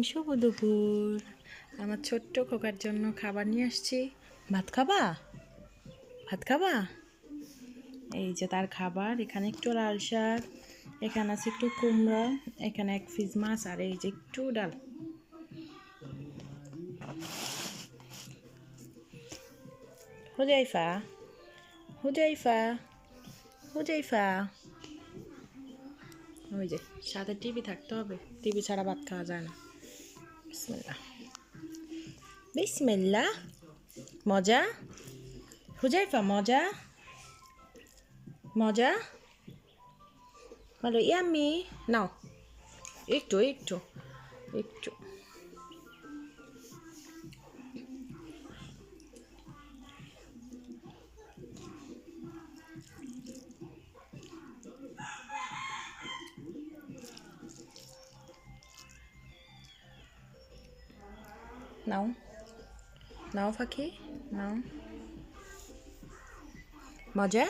শুভ দুপুর। আমার ছোট্ট খোকার জন্য খাবার নিয়ে আসছি। ভাত খাবা? ভাত খাবা? এই যে তার খাবার। এখানে একটু লাল শাক, এখানে আছে একটু কুমড়া, এখানে এক পিস মাছ, আর এই যে একটু ডাল। হুজাইফা, হুজাইফা, হুজাইফা। ওই যে সাথে টিভি থাকতে হবে, টিভি ছাড়া ভাত খাওয়া যায় না। বিসমিল্লাহ, বিসমিল্লাহ। মজা? হুজাইফা মজা? মজা? বলো ইয়াম্মি। নাও একটু একটু একটু। নাও নাও পাখি, নাও। মজা?